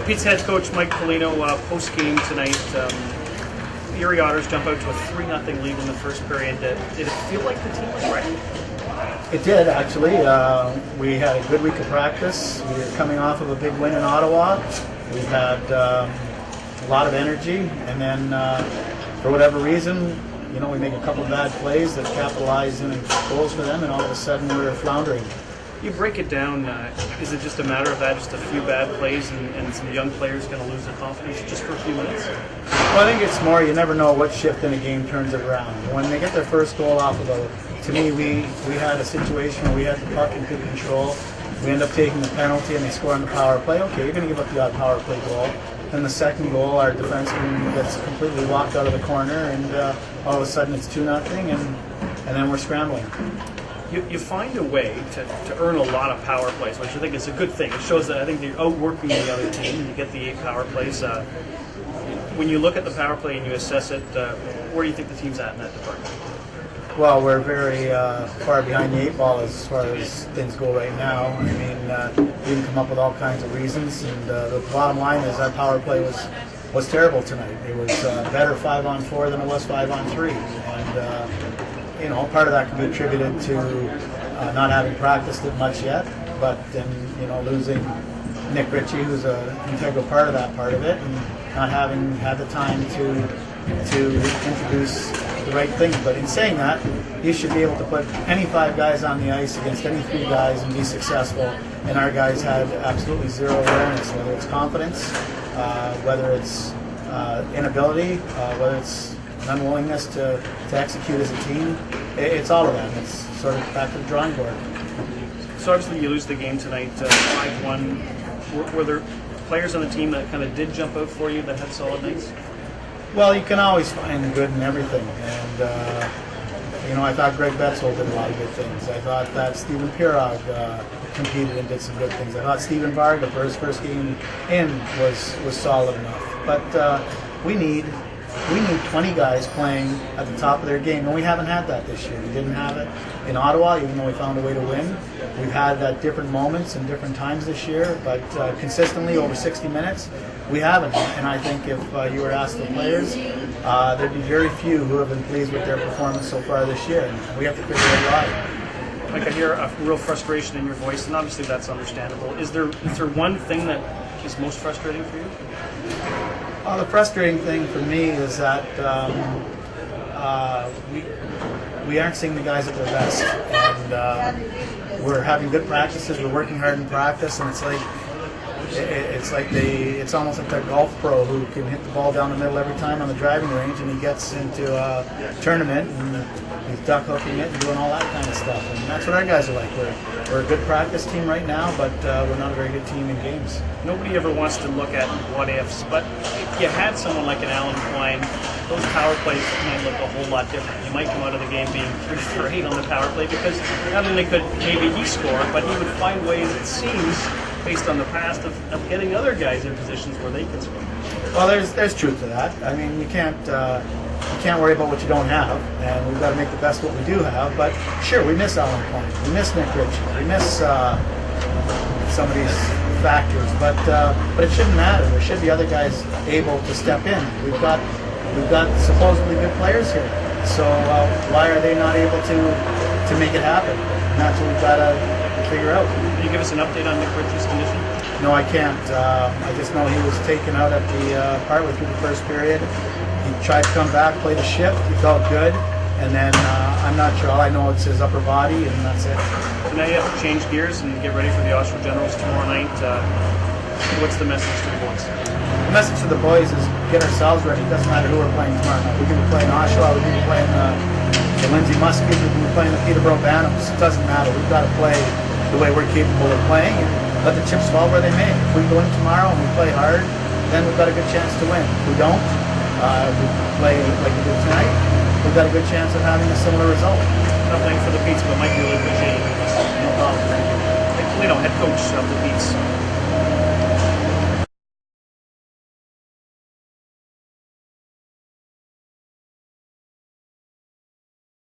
Pete's head coach Mike Polino, post-game tonight, Erie Otters jump out to a 3-0 lead in the first period. Did it feel like the team was ready? It did, actually. We had a good week of practice. We were coming off of a big win in Ottawa. We had a lot of energy, and then for whatever reason, we make a couple of bad plays that capitalize in goals for them, and all of a sudden we're floundering. You break it down, is it just a matter of that, just a few bad plays and some young players going to lose their confidence just for a few minutes? Well, I think it's more, you never know what shift in a game turns it around. When they get their first goal off of to me, we had a situation where we had the puck in good control. We end up taking the penalty and they score on the power play. Okay, you're going to give up the odd power play goal. Then the second goal, our defenseman gets completely walked out of the corner, and all of a sudden it's 2-0, and then we're scrambling. You find a way to earn a lot of power plays, which I think is a good thing. It shows that I think you're outworking the other team, and you get the 8 power plays. When you look at the power play and you assess it, where do you think the team's at in that department? Well, we're very far behind the 8 ball as far as things go right now. I mean, we can come up with all kinds of reasons, and the bottom line is our power play was terrible tonight. It was better 5-on-4 than it was 5-on-3, and part of that can be attributed to not having practiced it much yet, but then losing Nick Ritchie, who's an integral part of that part of it, and not having had the time to introduce the right things. But in saying that, you should be able to put any 5 guys on the ice against any 3 guys and be successful. And our guys had absolutely zero awareness, whether it's confidence, whether it's inability, whether it's an unwillingness to execute as a team. It's all of that. It's sort of back to the drawing board. So obviously you lose the game tonight, 5-1. Were there players on the team that kind of did jump out for you that had solid nights? Well, you can always find the good in everything. And, I thought Greg Betzel did a lot of good things. I thought that Stephen Pirog competed and did some good things. I thought Stephen Varga, for his first game in, was solid enough. But we need 20 guys playing at the top of their game, and we haven't had that this year. We didn't have it in Ottawa, even though we found a way to win. We've had at different moments and different times this year, but consistently over 60 minutes, we haven't. And I think if you were asked the players, there'd be very few who have been pleased with their performance so far this year, and we have to figure it out. Like, I hear a real frustration in your voice, and obviously that's understandable. Is there one thing that is most frustrating for you? The frustrating thing for me is that we aren't seeing the guys at their best, and we're having good practices. We're working hard in practice, and it's almost like that golf pro who can hit the ball down the middle every time on the driving range, and he gets into a tournament and he's duck hooking it and doing all that kind of stuff. And that's what our guys are like. We're a good practice team right now, but we're not a very good team in games. Nobody ever wants to look at what ifs, but if you had someone like an Alan Klein, those power plays might look a whole lot different. You might come out of the game being 3 for 8 on the power play, because not only could maybe he score, but he would find ways, it seems, based on the past, of getting other guys in positions where they can score. Well, there's truth to that. I mean, you can't worry about what you don't have, and we've got to make the best of what we do have. But sure, we miss Alan Klein, we miss Nick Ritchie, we miss some of these factors, but it shouldn't matter. There should be other guys able to step in. We've got supposedly good players here, so why are they not able to make it happen? And that's what we've got to figure out. Can you give us an update on Nick Ritchie's condition? No, I can't. I just know he was taken out at the partway through the first period. He tried to come back, played a shift. He felt good, and then I'm not sure. All I know is his upper body, and that's it. So now you have to change gears and get ready for the Oshawa Generals tomorrow night. What's the message to the boys? The message to the boys is get ourselves ready. It doesn't matter who we're playing tomorrow night. We could be playing Oshawa, we could be playing the Lindsay Muskies, we could be playing the Peterborough Bantams. It doesn't matter. We've got to play the way we're capable of playing, and let the chips fall where they may. If we go in tomorrow and we play hard, then we've got a good chance to win. If we don't, if we play like we did tonight, we've got a good chance of having a similar result. Nothing for the Petes, but Mike, really appreciate it. No problem. Mike Polino, head coach of the Petes.